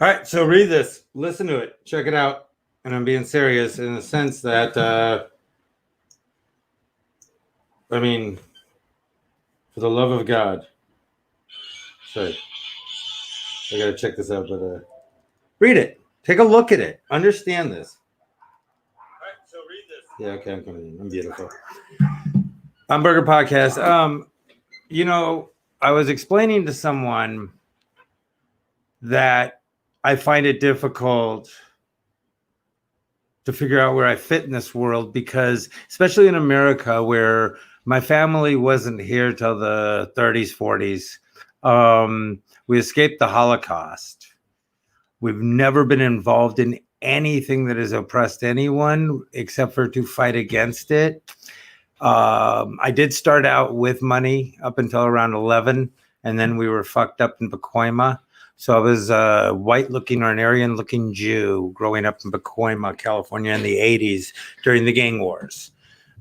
All right, so read this, listen to it, check it out, and I'm being serious in the sense that, I mean, for the love of God, sorry, I gotta check this out, but read it, take a look at it, understand this. All right, so read this. Yeah, okay, I'm coming in. I'm beautiful. Hamburger Podcast. You know, I was explaining to someone that I find it difficult to figure out where I fit in this world because, especially in America, where my family wasn't here till the 30s, 40s, we escaped the Holocaust. We've never been involved in anything that has oppressed anyone except for to fight against it. I did start out with money up until around 11, and then we were fucked up in PACOIMA. So I was a white-looking or an Aryan-looking Jew growing up in PACOIMA, California in the 80s during the gang wars.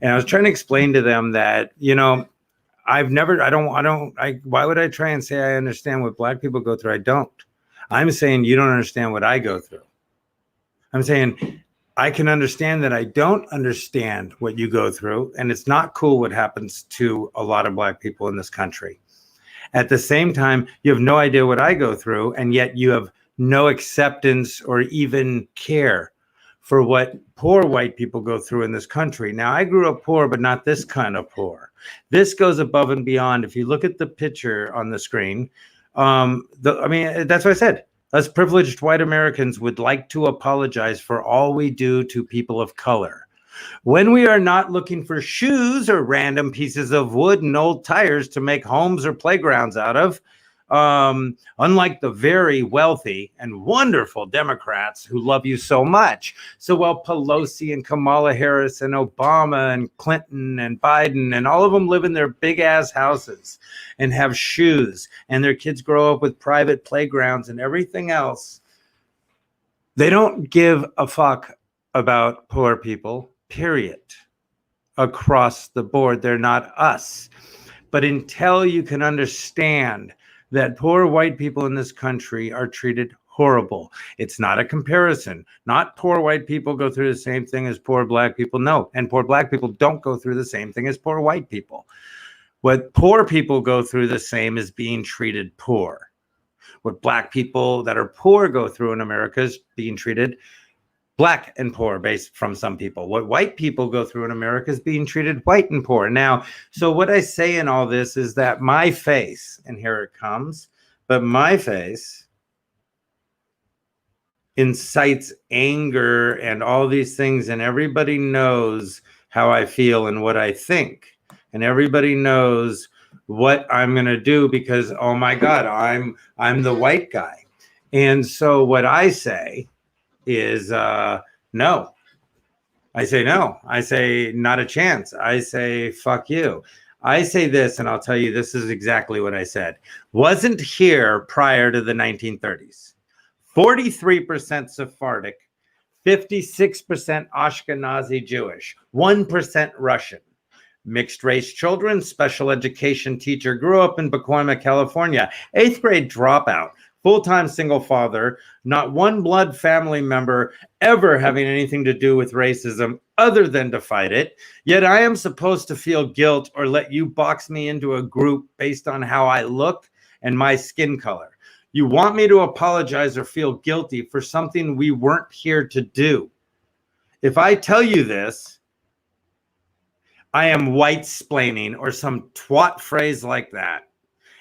And I was trying to explain to them that, you know, why would I try and say I understand what black people go through? I don't. I'm saying you don't understand what I go through. I'm saying I can understand that I don't understand what you go through, and it's not cool what happens to a lot of black people in this country. At the same time, you have no idea what I go through, and yet you have no acceptance or even care for what poor white people go through in this country. Now, I grew up poor, but not this kind of poor. This goes above and beyond. If you look at the picture on the screen, that's what I said. Us privileged white Americans would like to apologize for all we do to people of color. When we are not looking for shoes or random pieces of wood and old tires to make homes or playgrounds out of, unlike the very wealthy and wonderful Democrats who love you so much. So while Pelosi and Kamala Harris and Obama and Clinton and Biden and all of them live in their big ass houses and have shoes and their kids grow up with private playgrounds and everything else, they don't give a fuck about poor people. Period. Across the board, they're not us. But until you can understand that poor white people in this country are treated horrible, it's not a comparison. Not poor white people go through the same thing as poor black people. No, and poor black people don't go through the same thing as poor white people. What poor people go through the same is being treated poor. What black people that are poor go through in America is being treated black and poor based from some people. What white people go through in America is being treated white and poor. Now, so what I say in all this is that my face, and here it comes, but my face incites anger and all these things, and everybody knows how I feel and what I think. And everybody knows what I'm going to do because, oh my God, I'm the white guy. And so what I say is no. I say no. I say not a chance. I say fuck you. I say this, and I'll tell you this is exactly what I said. Wasn't here prior to the 1930s. 43% Sephardic, 56% Ashkenazi Jewish, 1% Russian. Mixed race children, special education teacher, grew up in Pacoima, California, 8th grade dropout. Full-time single father, not one blood family member ever having anything to do with racism other than to fight it. Yet I am supposed to feel guilt or let you box me into a group based on how I look and my skin color. You want me to apologize or feel guilty for something we weren't here to do. If I tell you this, I am white-splaining or some twat phrase like that.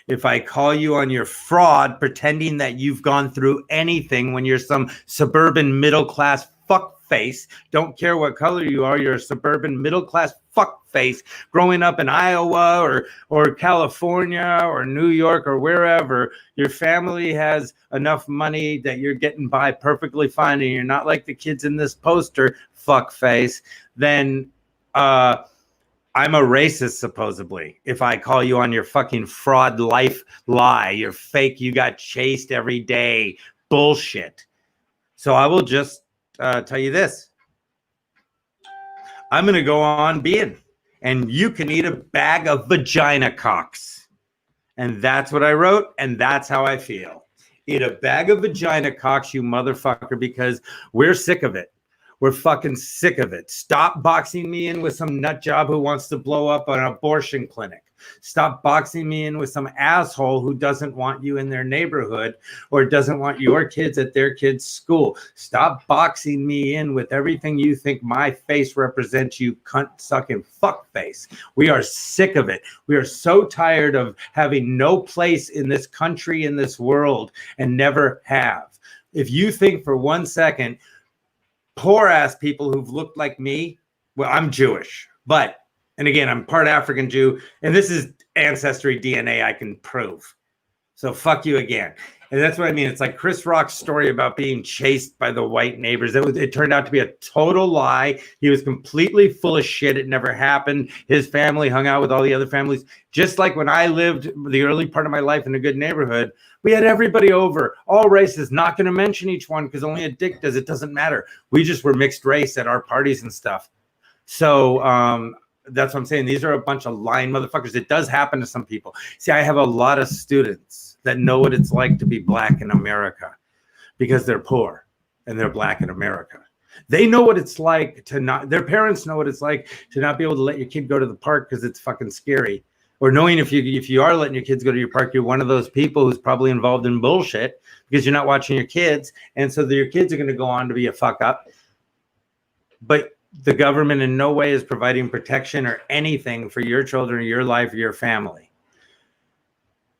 If I call you on your fraud, pretending that you've gone through anything when you're some suburban middle-class fuckface, don't care what color you are, you're a suburban middle-class fuckface growing up in Iowa or California or New York or wherever, your family has enough money that you're getting by perfectly fine and you're not like the kids in this poster, fuckface, then I'm a racist, supposedly, if I call you on your fucking fraud life lie, your fake, you got chased every day bullshit. So I will just tell you this. I'm going to go on being. and you can eat a bag of vagina cocks. And that's what I wrote, and that's how I feel. Eat a bag of vagina cocks, you motherfucker, because we're sick of it. We're fucking sick of it. Stop boxing me in with some nut job who wants to blow up an abortion clinic. Stop boxing me in with some asshole who doesn't want you in their neighborhood or doesn't want your kids at their kids' school. Stop boxing me in with everything you think my face represents, you cunt-sucking fuckface. We are sick of it. We are so tired of having no place in this country, in this world, and never have. If you think for 1 second, poor-ass people who've looked like me, well, I'm Jewish, but and again, I'm part African Jew, and this is ancestry DNA I can prove. So fuck you again. And that's what I mean. It's like Chris Rock's story about being chased by the white neighbors. It turned out to be a total lie. He was completely full of shit. It never happened. His family hung out with all the other families. Just like when I lived the early part of my life in a good neighborhood, we had everybody over, all races, not going to mention each one because only a dick does. It doesn't matter. We just were mixed race at our parties and stuff. So, that's what I'm saying. These are a bunch of lying motherfuckers. It does happen to some people. See, I have a lot of students that know what it's like to be black in America because they're poor and they're black in America. They know what it's like to not, their parents know what it's like to not be able to let your kid go to the park because it's fucking scary. Or knowing if you are letting your kids go to your park, you're one of those people who's probably involved in bullshit because you're not watching your kids. And so your kids are going to go on to be a fuck up. But the government in no way is providing protection or anything for your children or your life or your family.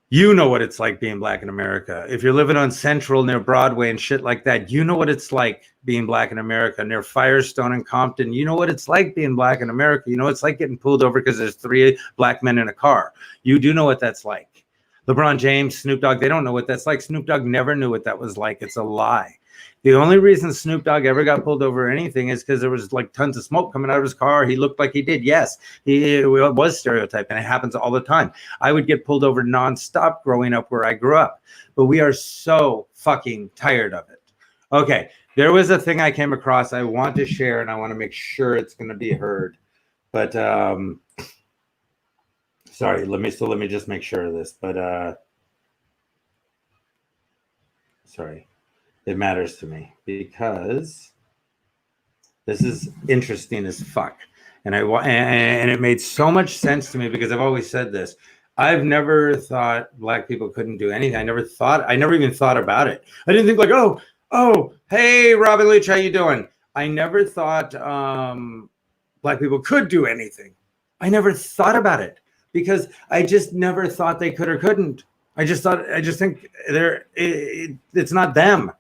You know what it's like being black in America. If you're living on Central near Broadway and shit like that, you know what it's like being black in America. Near Firestone and Compton, you know what it's like being black in America. You know it's like getting pulled over because there's 3 black men in a car. You do know what that's like. LeBron James, Snoop Dogg, they don't know what that's like. Snoop Dogg never knew what that was like. It's a lie. The only reason Snoop Dogg ever got pulled over or anything is because there was like tons of smoke coming out of his car. He looked like he did. Yes, he was stereotyped, and it happens all the time. I would get pulled over nonstop growing up where I grew up, but we are so fucking tired of it. Okay, there was a thing I came across I want to share, and I want to make sure it's going to be heard. But sorry, let me just make sure of this. But sorry. It matters to me because this is interesting as fuck. And it made so much sense to me because I've always said this. I've never thought black people couldn't do anything. I never even thought about it. I didn't think like, oh, hey, Robin Leach, how you doing? I never thought black people could do anything. I never thought about it because I just never thought they could or couldn't. I just think it's not them.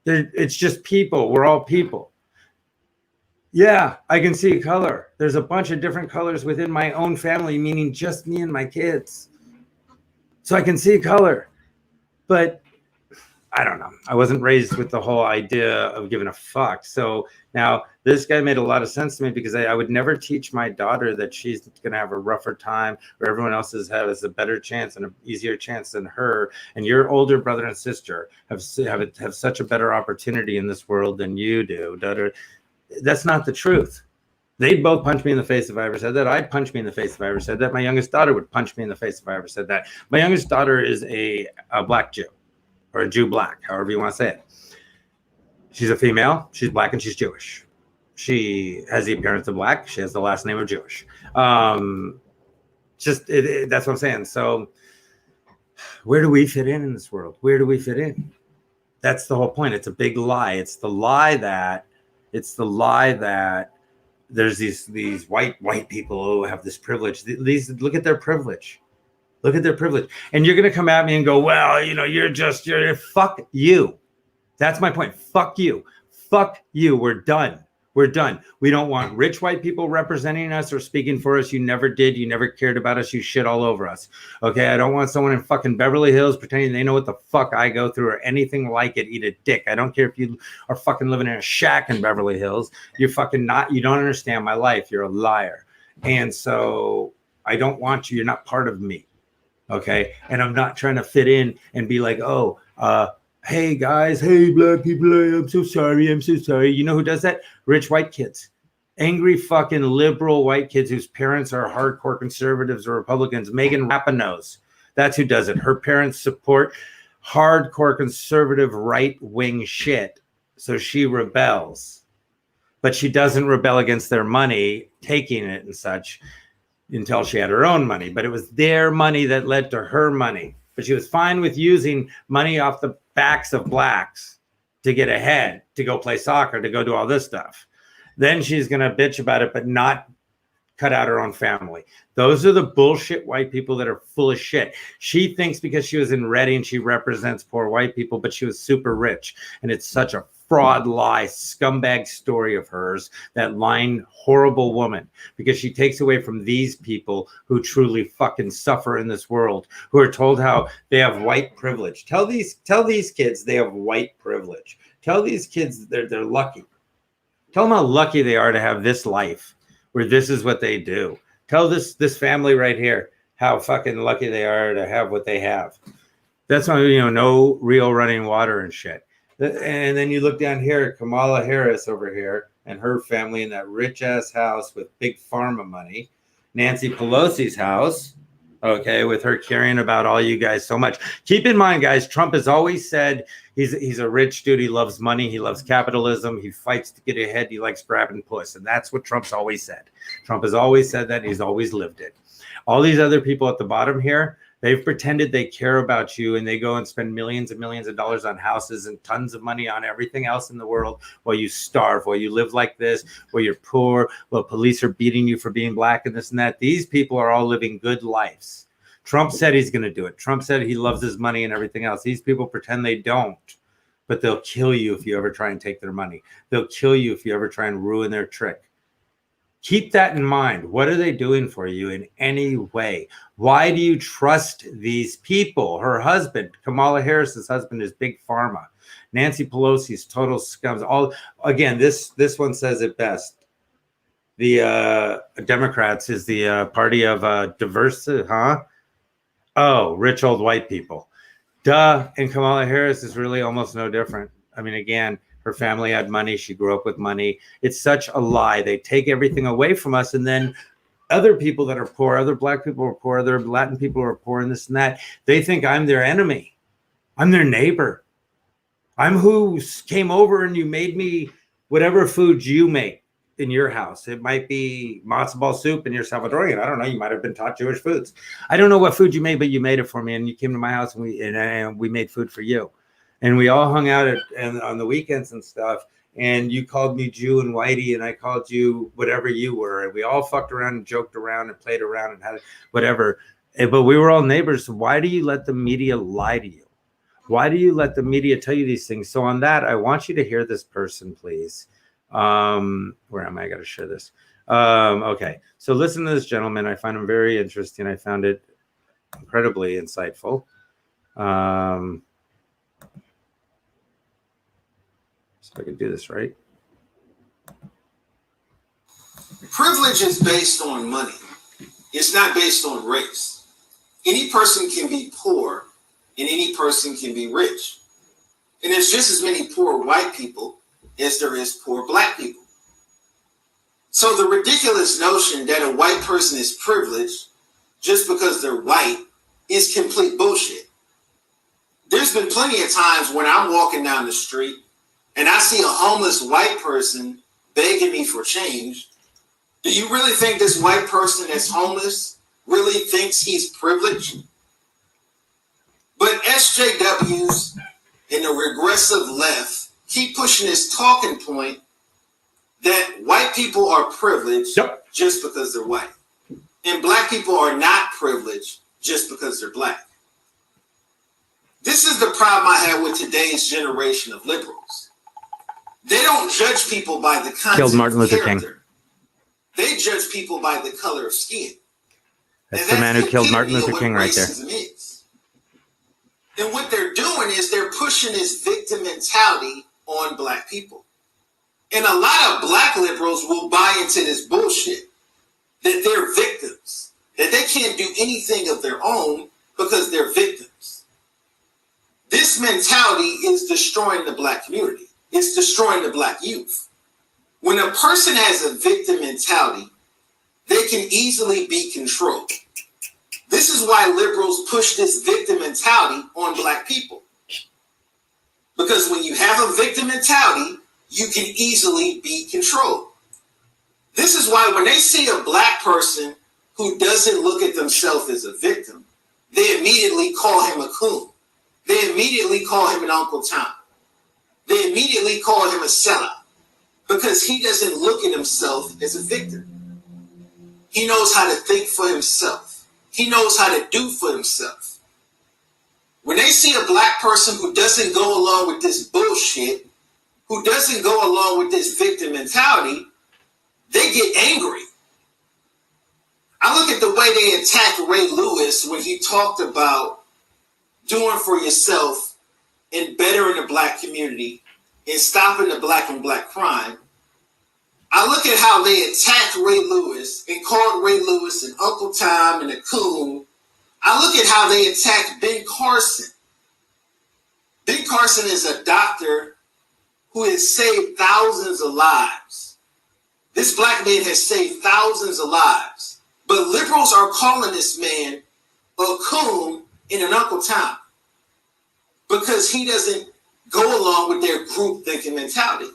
It's just people. We're all people. Yeah, I can see color. There's a bunch of different colors within my own family, meaning just me and my kids. So I can see color. But I don't know. I wasn't raised with the whole idea of giving a fuck. So now this guy made a lot of sense to me because I would never teach my daughter that she's going to have a rougher time or everyone else has a better chance and an easier chance than her. And your older brother and sister have such a better opportunity in this world than you do. That's not the truth. They'd both punch me in the face if I ever said that. I'd punch me in the face if I ever said that. My youngest daughter would punch me in the face if I ever said that. My youngest daughter is a black Jew. Or a Jew black, however you want to say it. She's a female, she's black, and she's Jewish. She has the appearance of black, she has the last name of Jewish. That's what I'm saying. So where do we fit in this world? Where do we fit in? That's the whole point. It's a big lie. It's the lie that there's these white people who have this privilege. Look at their privilege. Look at their privilege. And you're going to come at me and go, well, you're fuck you. That's my point. Fuck you. Fuck you. We're done. We're done. We don't want rich white people representing us or speaking for us. You never did. You never cared about us. You shit all over us. Okay. I don't want someone in fucking Beverly Hills pretending they know what the fuck I go through or anything like it. Eat a dick. I don't care if you are fucking living in a shack in Beverly Hills. You're fucking not, you don't understand my life. You're a liar. And so I don't want you. You're not part of me. Okay. And I'm not trying to fit in and be like, hey guys, hey black people, I'm so sorry. You know who does that? Rich white kids. Angry fucking liberal white kids whose parents are hardcore conservatives or Republicans. Megan Rapinoe, that's who does it. Her parents support hardcore conservative right-wing shit, so she rebels. But she doesn't rebel against their money, taking it and such, until she had her own money. But it was their money that led to her money. But she was fine with using money off the backs of blacks to get ahead, to go play soccer, to go do all this stuff. Then she's going to bitch about it, but not cut out her own family. Those are the bullshit white people that are full of shit. She thinks because she was in Reading, she represents poor white people, but she was super rich. And it's such a fraud, lie, scumbag story of hers, that lying, horrible woman, because she takes away from these people who truly fucking suffer in this world, who are told how they have white privilege. Tell these kids they have white privilege. Tell these kids they're lucky. Tell them how lucky they are to have this life where this is what they do. Tell this family right here how fucking lucky they are to have what they have. That's why, no real running water and shit. And then you look down here, Kamala Harris over here and her family in that rich ass house with big pharma money. Nancy Pelosi's house, okay, with her caring about all you guys so much. Keep in mind, guys, Trump has always said he's a rich dude. He loves money. He loves capitalism. He fights to get ahead. He likes grabbing puss. And that's what Trump's always said. Trump has always said that. He's always lived it. All these other people at the bottom here, they've pretended they care about you, and they go and spend millions and millions of dollars on houses and tons of money on everything else in the world while you starve, while you live like this, while you're poor, while police are beating you for being black and this and that. These people are all living good lives. Trump said he's going to do it. Trump said he loves his money and everything else. These people pretend they don't, but they'll kill you if you ever try and take their money. They'll kill you if you ever try and ruin their trick. Keep that in mind. What are they doing for you in any way? Why do you trust these people? Her husband, Kamala Harris's husband, is big pharma. Nancy Pelosi's total scums. All again, this one says it best. The Democrats is the party of diversity, huh? Oh, rich old white people. Duh. And Kamala Harris is really almost no different. I mean, again, her family had money. She grew up with money. It's such a lie. They take everything away from us. And then other people that are poor, other black people are poor, other Latin people are poor, and this and that, they think I'm their enemy. I'm their neighbor. I'm who came over and you made me whatever food you make in your house. It might be matzo ball soup and you're Salvadorian. I don't know. You might have been taught Jewish foods. I don't know what food you made, but you made it for me. And you came to my house and we made food for you. And we all hung out on the weekends and stuff. And you called me Jew and whitey, and I called you whatever you were. And we all fucked around and joked around and played around and had whatever. But we were all neighbors. So why do you let the media lie to you? Why do you let the media tell you these things? So on that, I want you to hear this person, please. Where am I? I got to share this. Okay. So listen to this gentleman. I find him very interesting. I found it incredibly insightful. If I could do this right. Privilege is based on money. It's not based on race. Any person can be poor and any person can be rich. And there's just as many poor white people as there is poor black people. So the ridiculous notion that a white person is privileged just because they're white is complete bullshit. There's been plenty of times when I'm walking down the street and I see a homeless white person begging me for change. Do you really think this white person that's homeless really thinks he's privileged? But SJWs and the regressive left keep pushing this talking point that white people are privileged just because they're white. And black people are not privileged just because they're black. This is the problem I have with today's generation of liberals. They don't judge people by the content of character. They judge people by the color of skin. That's the man who killed Martin Luther King right there. And what they're doing is they're pushing this victim mentality on black people. And a lot of black liberals will buy into this bullshit that they're victims, that they can't do anything of their own because they're victims. This mentality is destroying the black community. It's destroying the black youth. When a person has a victim mentality, they can easily be controlled. This is why liberals push this victim mentality on black people. Because when you have a victim mentality, you can easily be controlled. This is why when they see a black person who doesn't look at themselves as a victim, they immediately call him a coon. They immediately call him an Uncle Tom. They immediately call him a sellout because he doesn't look at himself as a victim. He knows how to think for himself. He knows how to do for himself. When they see a black person who doesn't go along with this bullshit, who doesn't go along with this victim mentality, they get angry. I look at the way they attacked Ray Lewis when he talked about doing for yourself and bettering the black community and stopping the black and black crime. I look at how they attacked Ray Lewis and called Ray Lewis an Uncle Tom and a coon. I look at how they attacked Ben Carson. Ben Carson is a doctor who has saved thousands of lives. This black man has saved thousands of lives. But liberals are calling this man a coon and an Uncle Tom because he doesn't go along with their group thinking mentality.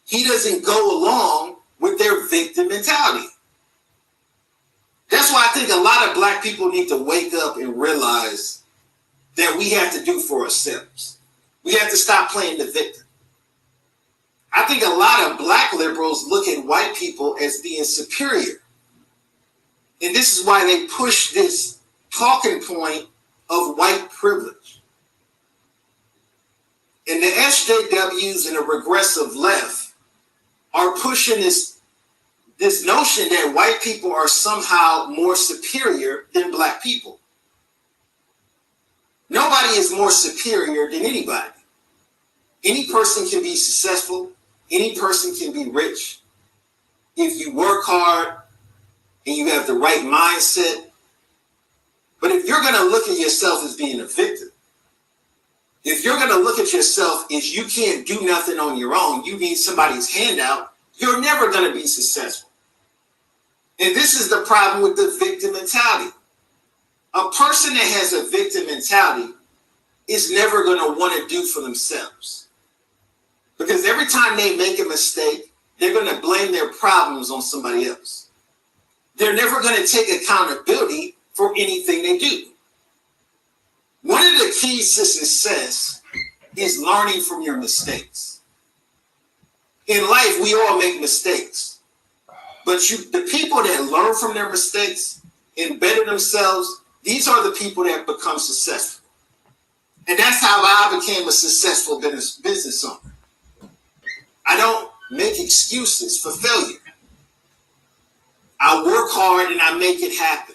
He doesn't go along with their victim mentality. That's why I think a lot of black people need to wake up and realize that we have to do for ourselves. We have to stop playing the victim. I think a lot of black liberals look at white people as being superior. And this is why they push this talking point of white privilege. And the SJWs and the regressive left are pushing this notion that white people are somehow more superior than black people. Nobody is more superior than anybody. Any person can be successful. Any person can be rich. If you work hard and you have the right mindset. But if you're going to look at yourself as being a victim, if you're going to look at yourself as you can't do nothing on your own, you need somebody's handout, you're never going to be successful. And this is the problem with the victim mentality. A person that has a victim mentality is never going to want to do for themselves. Because every time they make a mistake, they're going to blame their problems on somebody else. They're never going to take accountability for anything they do. One of the keys to success is learning from your mistakes. In life, we all make mistakes. But the people that learn from their mistakes and better themselves, these are the people that become successful. And that's how I became a successful business owner. I don't make excuses for failure. I work hard and I make it happen.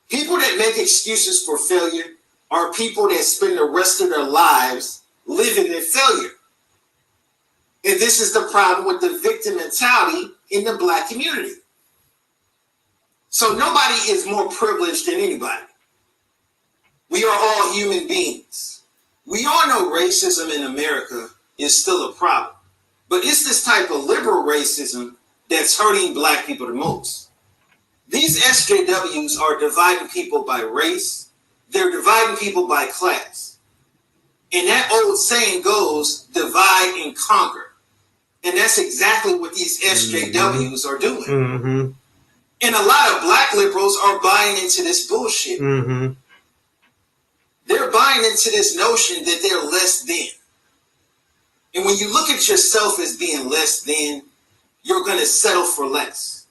People that make excuses for failure are people that spend the rest of their lives living in failure. And this is the problem with the victim mentality in the black community. So nobody is more privileged than anybody. We are all human beings. We all know racism in America is still a problem. But it's this type of liberal racism that's hurting black people the most. These SJWs are dividing people by race. They're dividing people by class. And that old saying goes, divide and conquer. And that's exactly what these SJWs are doing. Mm-hmm. And a lot of black liberals are buying into this bullshit. Mm-hmm. They're buying into this notion that they're less than. And when you look at yourself as being less than, you're going to settle for less.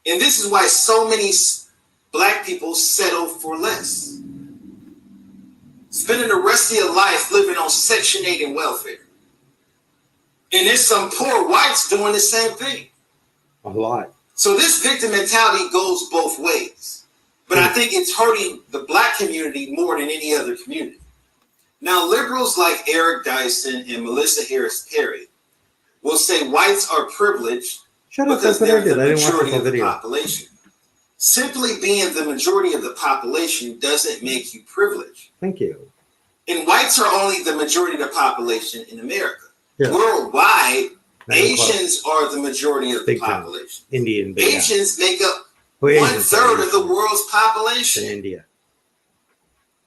And this is why so many black people settle for less. Spending the rest of your life living on Section 8 and welfare. And there's some poor whites doing the same thing. A lot. So this victim mentality goes both ways. But I think it's hurting the black community more than any other community. Now, liberals like Eric Dyson and Melissa Harris Perry will say whites are privileged because they're the majority of the population. Simply being the majority of the population doesn't make you privileged. Thank you. And whites are only the majority of the population in America. Yeah. Worldwide, Asians are the majority of the population. Indian. Asians make up 1/3 of the world's population. In India.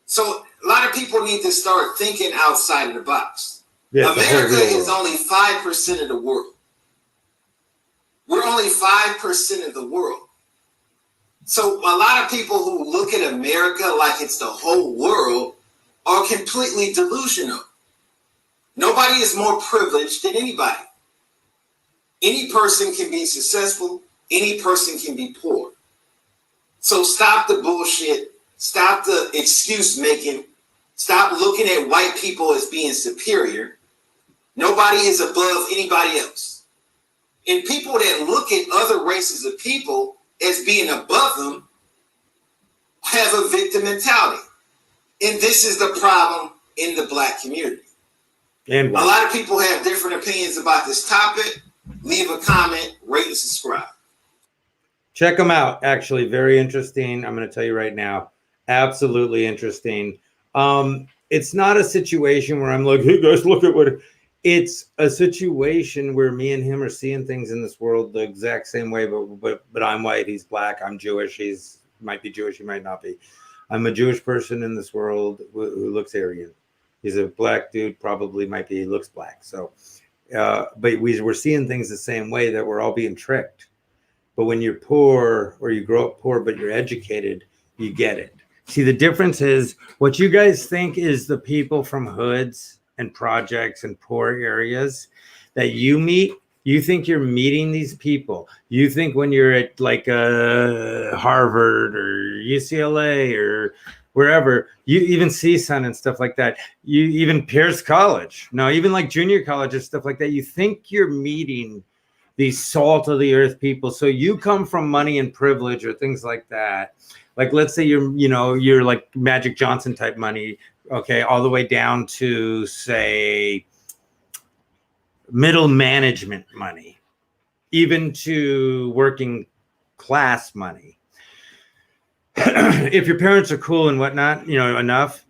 So a lot of people need to start thinking outside of the box. Yeah, America is only 5% of the world. We're only 5% of the world. So a lot of people who look at America like it's the whole world are completely delusional. Nobody is more privileged than anybody. Any person can be successful. Any person can be poor. So stop the bullshit. Stop the excuse making. Stop looking at white people as being superior. Nobody is above anybody else. And people that look at other races of people as being above them have a victim mentality. And this is the problem in the black community. And a lot of people have different opinions about this topic. Leave a comment, rate, and subscribe. Check them out. Actually, very interesting. I'm going to tell you right now. Absolutely interesting. It's not a situation where I'm like, hey guys, look at what. It's a situation where me and him are seeing things in this world the exact same way, but I'm white, he's black, I'm Jewish, he's might be Jewish, he might not be. I'm a Jewish person in this world who looks Aryan. He's a black dude, probably might be, he looks black. So, but we're seeing things the same way, that we're all being tricked. But when you're poor or you grow up poor, but you're educated, you get it. See, the difference is what you guys think is the people from hoods and projects and poor areas that you meet. You think you're meeting these people. You think when you're at like Harvard or UCLA or wherever, you even CSUN and stuff like that. You even Pierce College, no, even like junior college and stuff like that. You think you're meeting these salt of the earth people. So you come from money and privilege or things like that. Like, let's say you're like Magic Johnson type money. Okay, all the way down to, say, middle management money, even to working class money. If your parents are cool and whatnot, enough,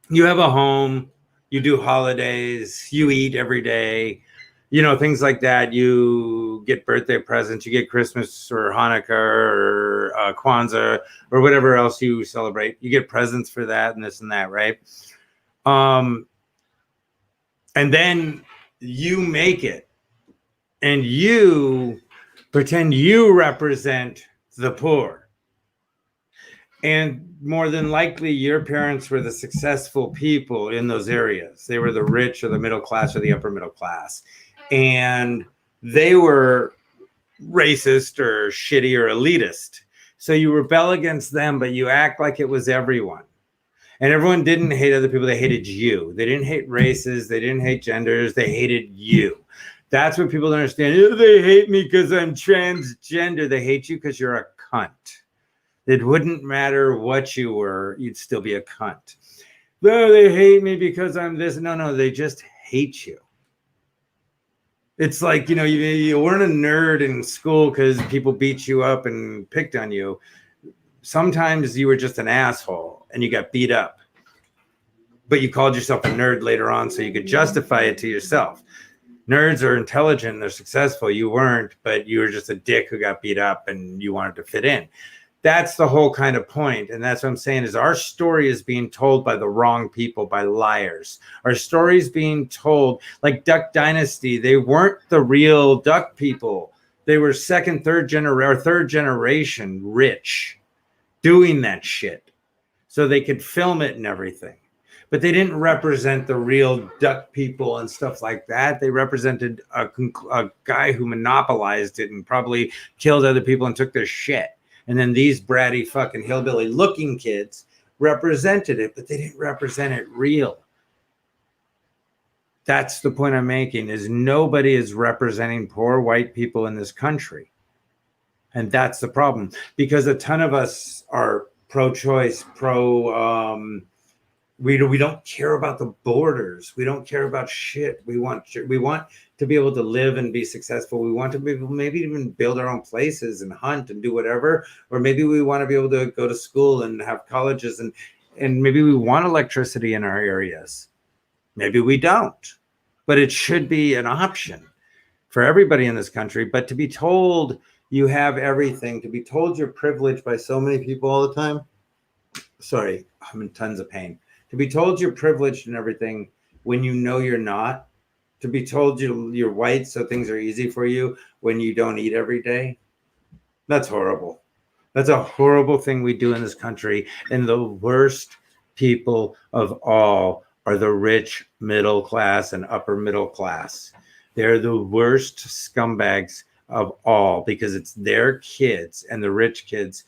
you have a home, you do holidays, you eat every day, things like that. You get birthday presents, you get Christmas or Hanukkah or Kwanzaa or whatever else you celebrate. You get presents for that and this and that, right? And then you make it and you pretend you represent the poor. And more than likely, your parents were the successful people in those areas. They were the rich or the middle class or the upper middle class. And they were racist or shitty or elitist. So you rebel against them, but you act like it was everyone. And everyone didn't hate other people. They hated you. They didn't hate races. They didn't hate genders. They hated you. That's what people don't understand. Oh, they hate me because I'm transgender. They hate you because you're a cunt. It wouldn't matter what you were. You'd still be a cunt. No, they hate me because I'm this. No, they just hate you. It's like, you weren't a nerd in school because people beat you up and picked on you. Sometimes you were just an asshole and you got beat up. But you called yourself a nerd later on so you could justify it to yourself. Nerds are intelligent, they're successful. You weren't, but you were just a dick who got beat up and you wanted to fit in. That's the whole kind of point. And that's what I'm saying is our story is being told by the wrong people, by liars. Our story is being told like Duck Dynasty. They weren't the real duck people. They were third generation rich doing that shit so they could film it and everything. But they didn't represent the real duck people and stuff like that. They represented a guy who monopolized it and probably killed other people and took their shit. And then these bratty fucking hillbilly looking kids represented it, but they didn't represent it real. That's the point I'm making, is nobody is representing poor white people in this country. And that's the problem, because a ton of us are pro-choice, we don't care about the borders. We don't care about shit. We want to be able to live and be successful. We want to be able, maybe even build our own places and hunt and do whatever. Or maybe we want to be able to go to school and have colleges, and maybe we want electricity in our areas. Maybe we don't, but it should be an option. for everybody in this country. But to be told you have everything, to be told you're privileged by so many people all the time. Sorry, I'm in tons of pain. To be told you're privileged and everything when you know you're not. To be told you're white, so things are easy for you when you don't eat every day. That's horrible. That's a horrible thing we do in this country. And the worst people of all are the rich middle class and upper middle class. They're the worst scumbags of all because it's their kids and the rich kids.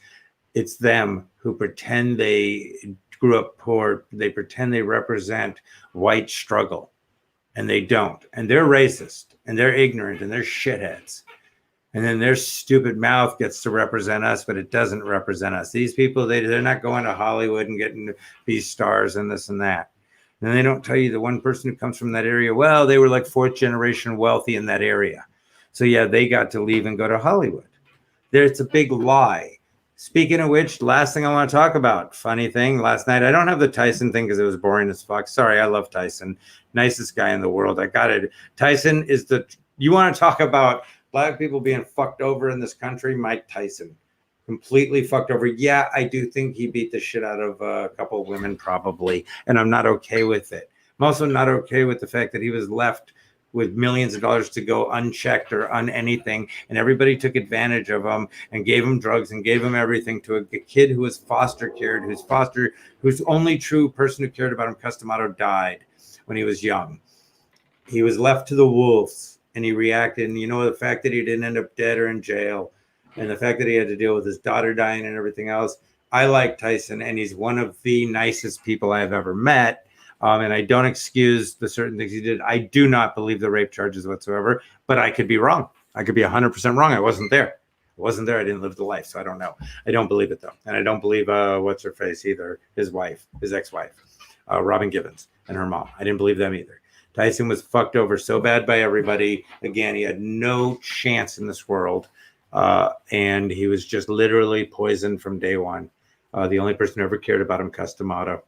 It's them who pretend they grew up poor. They pretend they represent white struggle, and they don't. And they're racist, and they're ignorant, and they're shitheads. And then their stupid mouth gets to represent us, but it doesn't represent us. These people, they're not going to Hollywood and getting these stars and this and that. And they don't tell you the one person who comes from that area, well, they were like fourth generation wealthy in that area. So yeah, they got to leave and go to Hollywood. It's a big lie. Speaking of which, last thing I want to talk about, funny thing, last night, I don't have the Tyson thing because it was boring as fuck. Sorry, I love Tyson. Nicest guy in the world. I got it. Tyson is you want to talk about Black people being fucked over in this country? Mike Tyson. Completely fucked over. Yeah, I do think he beat the shit out of a couple of women probably, and I'm not okay with it. I'm also not okay with the fact that he was left with millions of dollars to go unchecked or anything, and everybody took advantage of him and gave him drugs and gave him everything to a kid who was foster cared, whose only true person who cared about him, Customato, died when he was young. He was left to the wolves. And he reacted, and the fact that he didn't end up dead or in jail, and the fact that he had to deal with his daughter dying and everything else. I like Tyson, and he's one of the nicest people I have ever met. And I don't excuse the certain things he did. I do not believe the rape charges whatsoever, but I could be wrong. I could be 100% wrong. I wasn't there. I didn't live the life, so I don't know. I don't believe it though, and I don't believe what's her face either. His ex-wife, Robin Givens, and her mom. I didn't believe them either. Tyson was fucked over so bad by everybody. Again, he had no chance in this world. And he was just literally poisoned from day one. The only person who ever cared about him, Customato.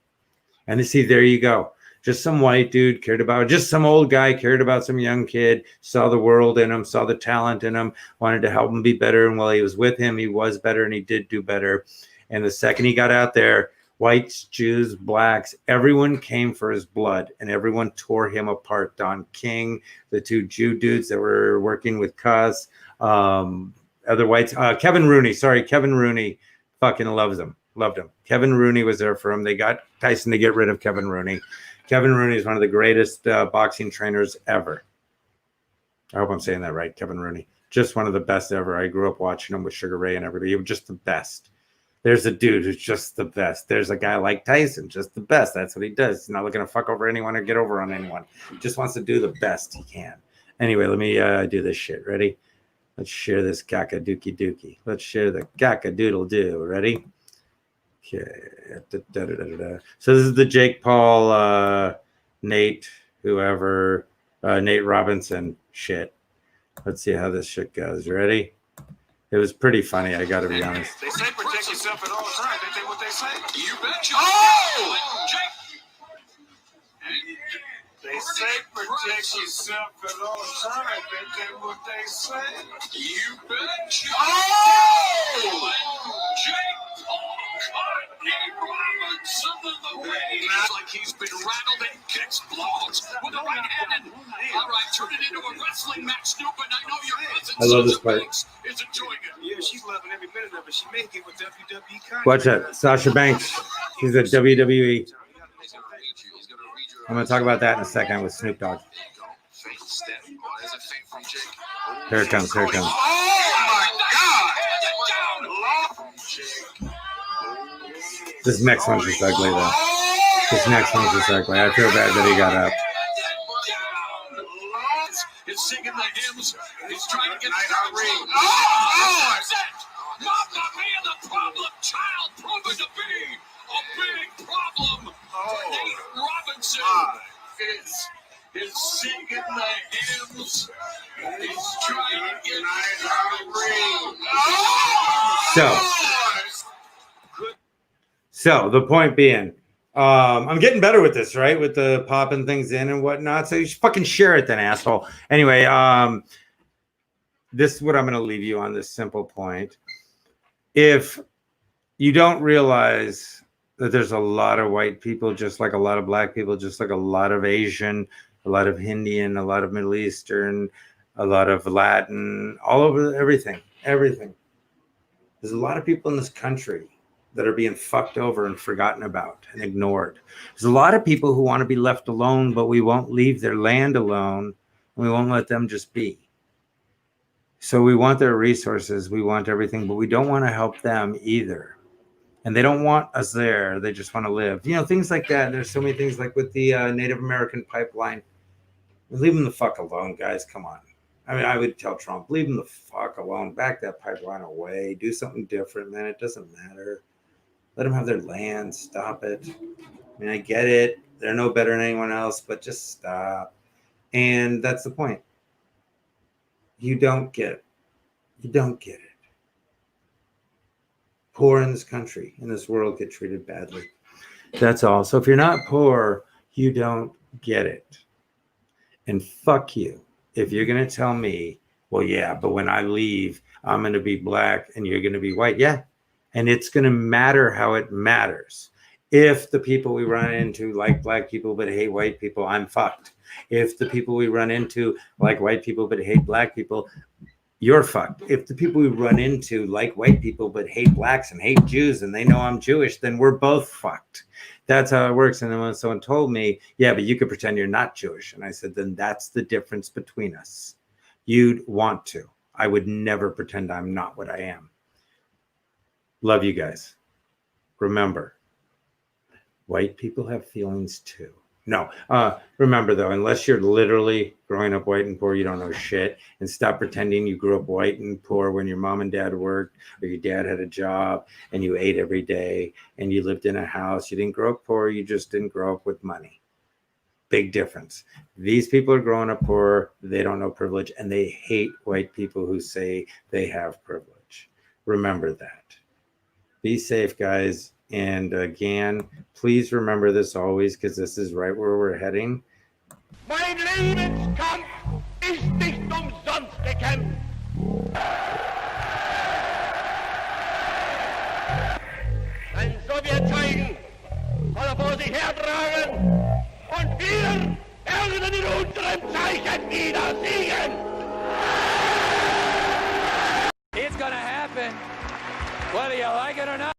And see, there you go. Just some white dude cared about, just some old guy cared about some young kid, saw the world in him, saw the talent in him, wanted to help him be better. And while he was with him, he was better and he did do better. And the second he got out there, whites, Jews, blacks, everyone came for his blood and everyone tore him apart. Don King, the two Jew dudes that were working with Cuz, other whites, Kevin Rooney fucking loved him. Kevin Rooney was there for him. They got Tyson to get rid of Kevin Rooney. Kevin Rooney is one of the greatest boxing trainers ever. I hope I'm saying that right, Kevin Rooney. Just one of the best ever. I grew up watching him with Sugar Ray and everybody. He was just the best. There's a dude who's just the best. There's a guy like Tyson, just the best. That's what he does. He's not looking to fuck over anyone or get over on anyone. He just wants to do the best he can. Anyway, let me do this shit. Ready? Let's share this gaga dookie dookie. Let's share the gaga doodle doo. Ready? Okay. So this is the Jake Paul, Nate, whoever, Nate Robinson shit. Let's see how this shit goes. Ready? It was pretty funny, I gotta be honest. They say protect yourself at all times. They think what they say. You betcha. Oh! They say protect yourself at all times. They think what they say. You betcha. Oh! Jake Paul caught Nate Robinson in the way. It's like he's been rattled and kicks blows with the right hand. And, all right, turn it into a wrestling match, Snoop, and I know your cousin I love this part. is enjoying it. Yeah, she's loving every minute of it. She may get with WWE contract. Watch that. Sasha Banks. She's at WWE. I'm going to talk about that in a second with Snoop Dogg. Here it comes. Here it comes. Oh, my God. This next one's just ugly, though. This next one's just ugly. I feel bad that he got up. It's singing the hymns. He's trying to get out of ring. Oh, Mama being the problem child proven to be a big problem. Nate Robinson is singing the hymns. He's trying to get out of ring. So the point being, I'm getting better with this, right? With the popping things in and whatnot. So you should fucking share it then, asshole. Anyway, this is what I'm going to leave you on, this simple point. If you don't realize that there's a lot of white people, just like a lot of black people, just like a lot of Asian, a lot of Indian, a lot of Middle Eastern, a lot of Latin, all over everything. There's a lot of people in this country that are being fucked over and forgotten about and ignored. There's a lot of people who want to be left alone, but we won't leave their land alone. And we won't let them just be. So we want their resources. We want everything, but we don't want to help them either. And they don't want us there. They just want to live. You know, things like that. There's so many things like with the Native American pipeline. Leave them the fuck alone, guys. Come on. I mean, I would tell Trump, leave them the fuck alone. Back that pipeline away. Do something different, man. It doesn't matter. Let them have their land. Stop it. I mean, I get it. They're no better than anyone else, but just stop. And that's the point. You don't get it. You don't get it. Poor in this country, in this world, get treated badly. That's all. So if you're not poor, you don't get it. And fuck you if you're going to tell me, well, yeah, but when I leave, I'm going to be black and you're going to be white. Yeah. And it's going to matter how it matters. If the people we run into like black people but hate white people, I'm fucked. If the people we run into like white people but hate black people, you're fucked. If the people we run into like white people but hate blacks and hate Jews and they know I'm Jewish, then we're both fucked. That's how it works. And then when someone told me, yeah, but you could pretend you're not Jewish. And I said, then that's the difference between us. You'd want to. I would never pretend I'm not what I am. Love you guys. Remember, white people have feelings too. No, remember though, unless you're literally growing up white and poor, you don't know shit. And stop pretending you grew up white and poor when your mom and dad worked or your dad had a job and you ate every day and you lived in a house. You didn't grow up poor. You just didn't grow up with money. Big difference. These people are growing up poor. They don't know privilege and they hate white people who say they have privilege. Remember that. Be safe, guys. And again, please remember this always, because this is right where we're heading. Mein Lebenskampf ist nicht umsonst gekämpft. Ein Sowjetzeugen soll vor sich hertragen und wir werden in unserem Zeichen wieder siegen. It's gonna happen, whether you like it or not.